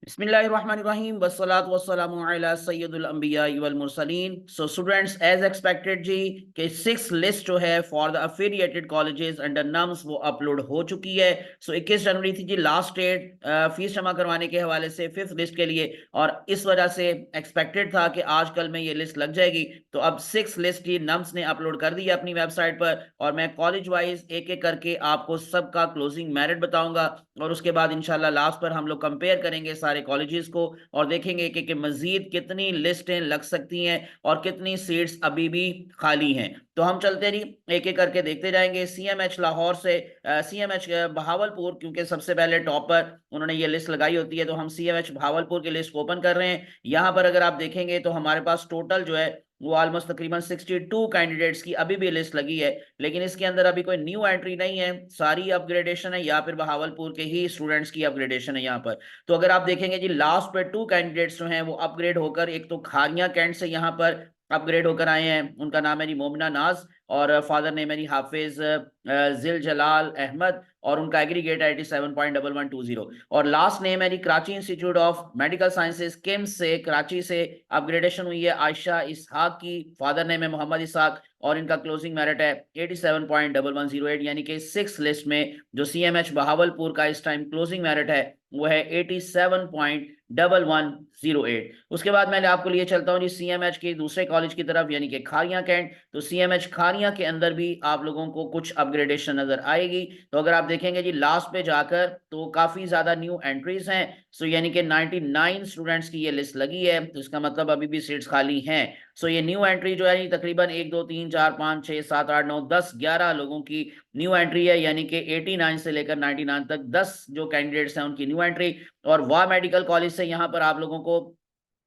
बिस्मिल्लाहिर्रहमानिर्रहीम वस्सलातु वस्सलामु अला सय्यदुल अंबिया वल Mursaleen. So students, as expected जी कि सिक्स लिस्ट जो है for the affiliated colleges under nums वो अपलोड हो चुकी है। सो 21 जनवरी थी जी लास्ट डेट फीस जमा करवाने के हवाले से फिफ्थ लिस्ट के लिए, और इस वजह से एक्सपेक्टेड था कि आज कल में ये लिस्ट लग जाएगी। तो अब सिक्स लिस्ट की नम्स ने अपलोड कर दी है अपनी वेबसाइट पर, और मैं कॉलेज वाइज एक एक करके आपको सबका क्लोजिंग मेरिट बताऊंगा, और उसके बाद इंशाल्लाह लास्ट पर हम लोग कंपेयर करेंगे सारे कॉलेजेस को और देखेंगे कि मजीद कितनी लिस्टें लग सकती हैं और कितनी सीट्स अभी भी खाली हैं। तो हम चलते नहीं, एक एक करके देखते जाएंगे। सीएमएच लाहौर से, सीएमएच बहावलपुर, क्योंकि सबसे पहले टॉप पर उन्होंने ये लिस्ट लगाई होती है, तो हम सीएमएच बहावलपुर की लिस्ट ओपन कर रहे हैं। यहां पर अगर आप देखेंगे तो हमारे पास टोटल जो है वो ऑलमोस्ट तकरीबन 62 कैंडिडेट्स की अभी भी लिस्ट लगी है, लेकिन इसके अंदर अभी कोई न्यू एंट्री नहीं है, सारी अपग्रेडेशन है या फिर बहावलपुर के ही स्टूडेंट्स की अपग्रेडेशन है यहाँ पर। तो अगर आप देखेंगे जी लास्ट पे टू कैंडिडेट्स जो हैं वो अपग्रेड होकर, एक तो खारिया कैंट से यहाँ पर अपग्रेड होकर आए हैं, उनका नाम है जी मोमिना नाज, और फादर नेम है जी हाफिज जिल जलाल अहमद, और उनका एग्रीगेट है 87.1120। और लास्ट नेम है जी Karachi Institute of medical Sciences KIMS से, कराची से अपग्रेडेशन हुई है आयशा इसहाक की, फादर नेम है मोहम्मद इसहाक, और इनका क्लोजिंग मेरिट है 87.1108। यानी कि सिक्स लिस्ट में जो सीएमएच बहावलपुर का इस टाइम क्लोजिंग मेरिट है वो है 87.1108। उसके बाद मैंने आपको लिए चलता हूँ जी सीएमएच के दूसरे कॉलेज की तरफ, यानी कि खारिया कैंट। तो सीएमएच खारिया के अंदर भी आप लोगों को कुछ अपग्रेडेशन नजर आएगी। तो अगर आप देखेंगे जी लास्ट पे जाकर तो काफी ज्यादा न्यू एंट्रीज हैं। सो यानी कि 99 स्टूडेंट्स की ये लिस्ट लगी है, तो इसका मतलब अभी भी सीट्स खाली हैं। सो ये न्यू एंट्री जो है तकरीबन 1 2 3 4 5 6 7 8 9 10 11 लोगों की न्यू एंट्री है, यानी कि 89 से लेकर 99 तक 10 जो कैंडिडेट्स हैं उनकी न्यू एंट्री। और वाह मेडिकल कॉलेज से यहाँ पर आप लोगों को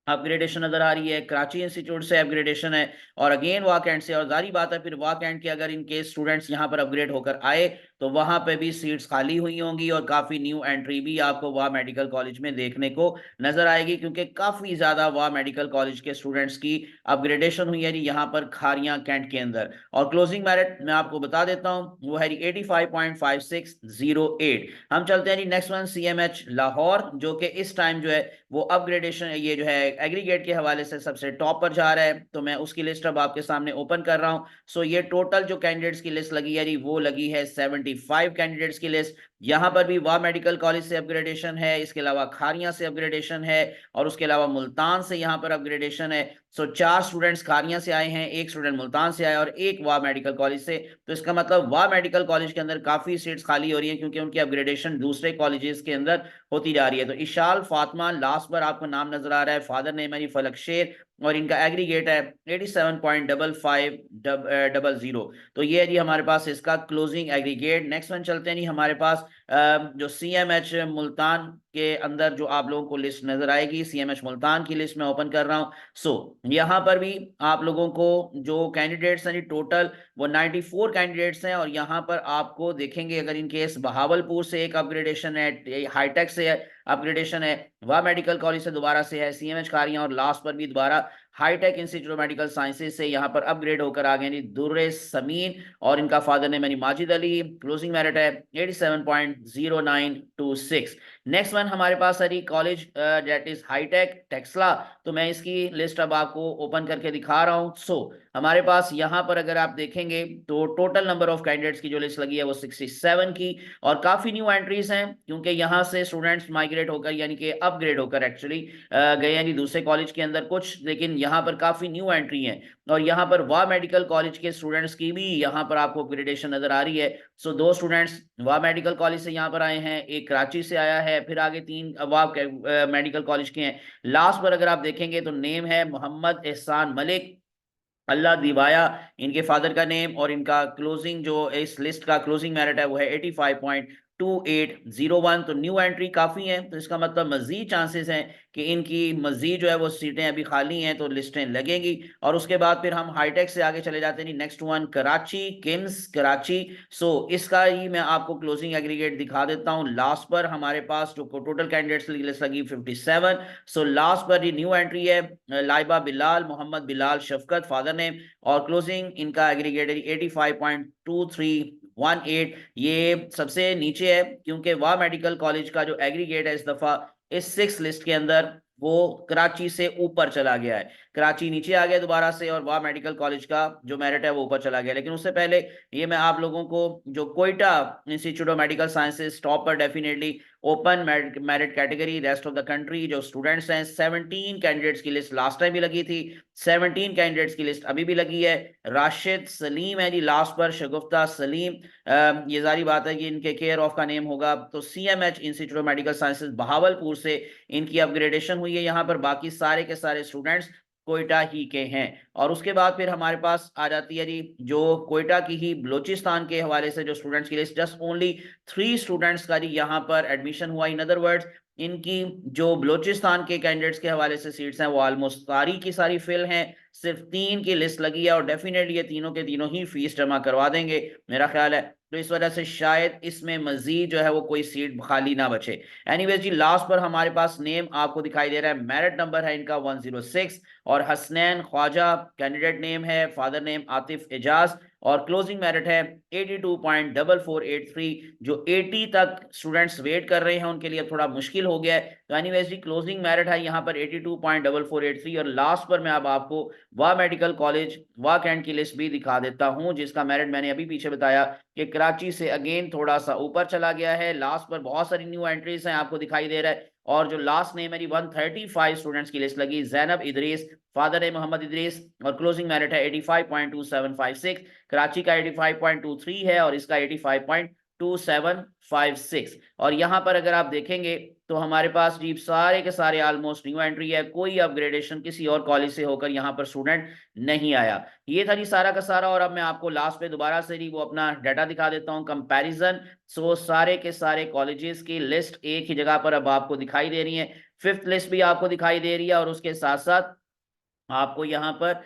अपग्रेडेशन नजर आ रही है, कराची इंस्टीट्यूट से अपग्रेडेशन है, और अगेन वाह कैंट से। और जारी बात है फिर वाह कैंट के अगर इनके स्टूडेंट्स यहाँ पर अपग्रेड होकर आए तो वहां पे भी सीट्स खाली हुई होंगी, और काफी न्यू एंट्री भी आपको वाह मेडिकल कॉलेज में देखने को नजर आएगी, क्योंकि काफी ज्यादा वाह मेडिकल कॉलेज के स्टूडेंट्स की अपग्रेडेशन हुई है जी यहाँ पर खारिया कैंट के अंदर। और क्लोजिंग मेरिट मैं आपको बता देता हूँ वो है 85.5608। हम चलते हैं जी नेक्स्ट वन, सीएमएच लाहौर, जो कि इस टाइम जो है वो अपग्रेडेशन ये जो है एग्रीगेट के हवाले से सबसे टॉप पर जा रहा है। तो मैं उसकी लिस्ट अब आपके सामने ओपन कर रहा हूं। सो ये टोटल जो कैंडिडेट्स की लिस्ट लगी है जी वो लगी है 75 कैंडिडेट्स की लिस्ट। यहां पर भी वाह मेडिकल कॉलेज से अपग्रेडेशन है, इसके अलावा खारिया से अपग्रेडेशन है, और उसके अलावा मुल्तान से यहाँ पर अपग्रेडेशन है। सो चार स्टूडेंट्स खारिया से आए हैं, एक स्टूडेंट मुल्तान से आया, और एक वाह मेडिकल कॉलेज से। तो इसका मतलब वाह मेडिकल कॉलेज के अंदर काफी सीट्स खाली हो रही हैं, क्योंकि उनकी अपग्रेडेशन दूसरे कॉलेजेस के अंदर होती जा रही है। तो इशाल फातिमा लास्ट पर आपको नाम नजर आ रहा है, फादर नेम है जी फलक शेर, और इनका एग्रीगेट है 87.5500। तो ये है जी हमारे पास इसका क्लोजिंग एग्रीगेट। नेक्स्ट वन चलते हैं जी हमारे पास जो सीएमएच मुल्तान के अंदर जो आप लोगों को लिस्ट नजर आएगी, सीएमएच मुल्तान की लिस्ट में ओपन कर रहा हूं। सो यहाँ पर भी आप लोगों को जो कैंडिडेट्स हैं जी टोटल वो 94 कैंडिडेट्स हैं, और यहाँ पर आपको देखेंगे अगर इन केस बहावलपुर से एक अपग्रेडेशन है, हाईटेक से अपग्रेडेशन है, वाह मेडिकल कॉलेज से दोबारा से है, सीएमएच कारियां, और लास्ट पर भी दोबारा hi tech institute of medical sciences से यहाँ पर अपग्रेड होकर आ गए दुर्रे समीन, और इनका फादर नेम है माजिद अली, क्लोजिंग मेरिट है 87.0926। नेक्स्ट वन हमारे पास है कॉलेज दैट इज हाईटेक टेक्सला। तो मैं इसकी लिस्ट अब आपको ओपन करके दिखा रहा हूं। सो हमारे पास यहाँ पर अगर आप देखेंगे तो टोटल नंबर ऑफ कैंडिडेट्स की जो लिस्ट लगी है वो 67 की, और काफी न्यू एंट्रीज हैं, क्योंकि यहाँ से स्टूडेंट्स माइग्रेट होकर यानी कि अपग्रेड होकर एक्चुअली गए हैं जी दूसरे कॉलेज के अंदर कुछ, लेकिन यहाँ पर काफी न्यू एंट्री है। और यहाँ पर वाह मेडिकल कॉलेज के स्टूडेंट्स की भी यहाँ पर आपको अपग्रेडेशन नजर आ रही है। सो दो स्टूडेंट्स वाह मेडिकल कॉलेज से यहाँ पर आए हैं, एक कराची से आया है, फिर आगे तीन वाह मेडिकल कॉलेज के हैं। लास्ट पर अगर आप देखेंगे तो नेम है मोहम्मद एहसान मलिक, अल्लाह दिवाया इनके फादर का नेम, और इनका क्लोजिंग जो इस लिस्ट का क्लोजिंग मेरिट है वो है 85.2801। तो न्यू एंट्री काफी है, तो इसका मतलब मजीद चांसेस हैं कि इनकी मजीद जो है वो सीटें अभी खाली हैं, तो लिस्टें लगेंगी। और उसके बाद फिर हम हाईटेक से आगे चले जाते हैं। Next one Karachi KIMS Karachi. So इसका ही मैं आपको क्लोजिंग एग्रीगेट दिखा देता हूँ। लास्ट पर हमारे पास जो टोटल कैंडिडेट्स की लिस्ट लगी 57। सो लास्ट पर ये न्यू एंट्री है लाइबा बिलाल, मोहम्मद बिलाल शफकत फादर नेम, और क्लोजिंग इनका एग्रीगेट 85.23 2.18, ये सबसे नीचे है क्योंकि वाह मेडिकल कॉलेज का जो एग्रीगेट है इस दफा इस 6 लिस्ट के अंदर वो कराची से ऊपर चला गया है। कराची नीचे आ गया दोबारा से और वाह मेडिकल कॉलेज का जो मेरिट है वो ऊपर चला गया। लेकिन उससे पहले ये मैं आप लोगों को जो Quetta Institute of medical Sciences top पर definitely open merit category rest of the country जो स्टूडेंट्स हैं 17 कैंडिडेट्स की लिस्ट लास्ट टाइम भी लगी थी, 17 कैंडिडेट्स की लिस्ट अभी भी लगी है। राशिद सलीम है जी लास्ट पर, शगुफ्ता सलीम, ये जारी बात है कि इनके केयर ऑफ का नेम होगा। तो CMH institute of medical sciences Bahawalpur से इनकी अपग्रेडेशन हुई है यहाँ पर। बाकी सारे के सारे स्टूडेंट्स कोयटा ही के हैं। और उसके बाद फिर हमारे पास आ जाती है जी जो कोयटा की ही बलोचिस्तान के हवाले से जो स्टूडेंट्स की लिस्ट, जस्ट ओनली 3 स्टूडेंट्स का जी यहाँ पर एडमिशन हुआ। इन अदर वर्ड्स इनकी जो बलोचिस्तान के कैंडिडेट्स के हवाले से सीट्स हैं वो ऑलमोस्ट सारी की सारी फिल हैं। सिर्फ 3 की लिस्ट लगी है और डेफिनेटली ये तीनों के तीनों ही फीस जमा करवा देंगे मेरा ख्याल है। तो इस वजह से शायद इसमें मजीद जो है वो कोई सीट खाली ना बचे। एनीवेज जी लास्ट पर हमारे पास नेम आपको दिखाई दे रहा है, मेरिट नंबर है इनका 106 और हसनैन ख्वाजा कैंडिडेट नेम है, फादर नेम आतिफ एजाज और क्लोजिंग मेरिट है 82.4483। जो 80 तक स्टूडेंट्स वेट कर रहे हैं उनके लिए थोड़ा मुश्किल हो गया है। तो एनीवेज जी क्लोजिंग मेरिट है यहाँ पर 82.4483 और लास्ट पर मैं अब आपको वाह मेडिकल कॉलेज वाह कैंट की लिस्ट भी दिखा देता हूं जिसका मेरिट मैंने अभी पीछे बताया कि कराची से अगेन थोड़ा सा ऊपर चला गया है। लास्ट पर बहुत सारी न्यू एंट्रीज हैं आपको दिखाई दे रहा है और जो लास्ट नेम है 135 स्टूडेंट्स की लिस्ट लगी, जैनब इदरीस, फादर है मोहम्मद इदरीस और क्लोजिंग मेरिट है 85.2756। कराची का 85.23 है और इसका 85.2756। और यहाँ पर अगर आप देखेंगे तो हमारे पास जी सारे के सारे ऑलमोस्ट न्यू एंट्री है, कोई अपग्रेडेशन किसी और कॉलेज से होकर यहाँ पर स्टूडेंट नहीं आया। ये था जी सारा का सारा। और अब मैं आपको लास्ट पे दोबारा से जी वो अपना डाटा दिखा देता हूँ कंपैरिजन। सो सारे के सारे कॉलेजेस की लिस्ट एक ही जगह पर अब आपको दिखाई दे रही है, 5th लिस्ट भी आपको दिखाई दे रही है और उसके साथ साथ आपको यहाँ पर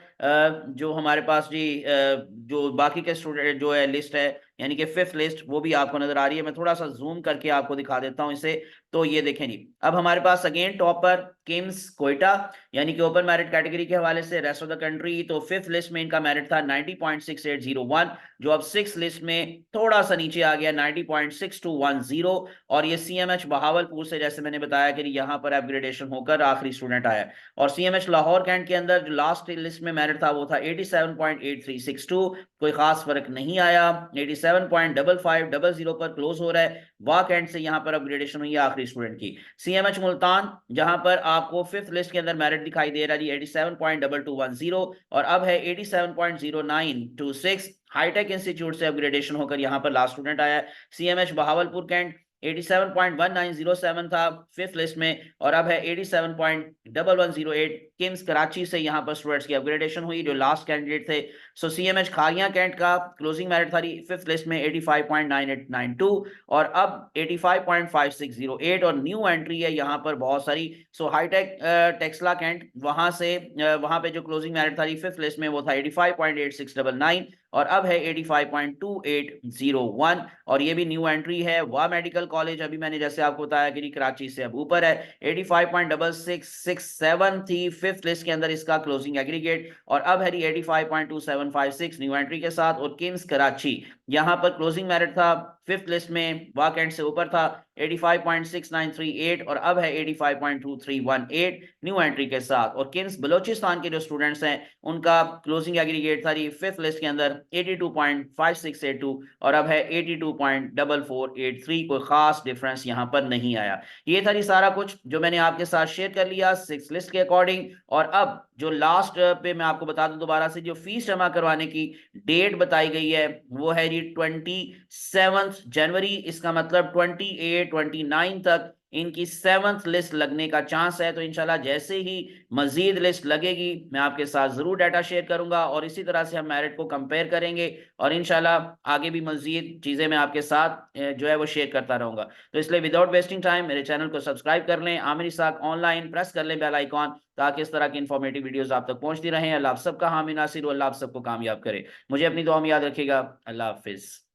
जो हमारे पास जी जो बाकी के स्टूडेंट जो है लिस्ट है यानी कि 5th लिस्ट वो भी आपको नजर आ रही है। मैं थोड़ा सा जूम करके आपको दिखा देता हूं इसे। तो ये देखें जी अब हमारे पास अगेन टॉप पर किम्स कोयटा यानी कि ओपन मेरिट कैटेगरी के हवाले से रेस्ट ऑफ द कंट्री। तो 5th लिस्ट में इनका मेरिट था 90.6801 जो अब 6th लिस्ट में थोड़ा सा नीचे आ गया 90.6210। और ये CMH बहावलपुर से जैसे मैंने बताया कि यहाँ पर अपग्रेडेशन होकर आखिरी स्टूडेंट आया। और CMH लाहौर कैंट के अंदर जो लास्ट लिस्ट में मेरिट था वो था 87.8362, कोई खास फर्क नहीं आया, 87.5500 पर क्लोज हो रहा है। वाह कैंट से यहाँ पर अपग्रेडेशन हुई है आखिरी स्टूडेंट की। CMH मुल्तान जहां पर आपको 5th लिस्ट के अंदर मेरिट दिखाई दे रहा है 87.2210 और अब है 87.0926। हाईटेक इंस्टीट्यूट से अपग्रेडेशन होकर यहाँ पर लास्ट स्टूडेंट आया है। CMH बहावलपुर कैंट 87.1907 था 5th लिस्ट में और अब है 87.1108। किम्स कराची से यहाँ पर स्टूडेंट्स की अपग्रेडेशन हुई जो लास्ट कैंडिडेट थे। सो CMH खारिया कैंट का क्लोजिंग मेरिट था 5th लिस्ट में 85.9892 और अब 85.5608 और न्यू एंट्री है यहाँ पर बहुत सारी। सो हाईटेक टेक्सला कैंट वहां से वहां पे जो क्लोजिंग मेरिट था 5th लिस्ट में वो था 85.8699 और अब है 85.2801 और ये भी न्यू एंट्री है। वाह मेडिकल कॉलेज अभी मैंने जैसे आपको बताया कि कराची से अब ऊपर है, 85.6667 थी 5th लिस्ट के अंदर इसका क्लोजिंग एग्रीगेट और अब है 85.2756 न्यू एंट्री के साथ। और किम्स कराची यहाँ पर क्लोजिंग मेरिट था 5th लिस्ट में वाह कैंट से ऊपर था 85.6938 और अब है 85.2318 न्यू एंट्री के साथ। और किम्स बलोचिस्तान के जो स्टूडेंट्स हैं उनका क्लोजिंग एग्रीगेट था 5th लिस्ट के अंदर 82.5682 और अब है 82.4483, कोई खास डिफरेंस यहाँ पर नहीं आया। ये था जी सारा कुछ जो मैंने आपके साथ शेयर कर लिया 6th लिस्ट के अकॉर्डिंग। और अब जो लास्ट पे मैं आपको बता दूं दोबारा से जो फीस जमा करवाने की डेट बताई गई है वो है जी 27 जनवरी। इसका मतलब 28 29 तक इनकी 7th लिस्ट लगने का चांस है। तो इंशाल्लाह जैसे ही मजीद लिस्ट लगेगी मैं आपके साथ जरूर डाटा शेयर करूंगा और इसी तरह से हम मेरिट को कंपेयर करेंगे और इंशाल्लाह आगे भी मजीद चीजें मैं आपके साथ जो है वो शेयर करता रहूंगा। तो इसलिए विदाउट वेस्टिंग टाइम मेरे चैनल को सब्सक्राइब कर लें, आमिर इसाक ऑनलाइन प्रेस कर लें बेल आइकॉन ताकि इस तरह की इंफॉर्मेटिव वीडियोस आप तक पहुंचती रहें। अल्लाह आप सबका हामी नासिर, अल्लाह आप सबको कामयाब करे। मुझे अपनी दुआ में याद रखिएगा। अल्लाह हाफिज।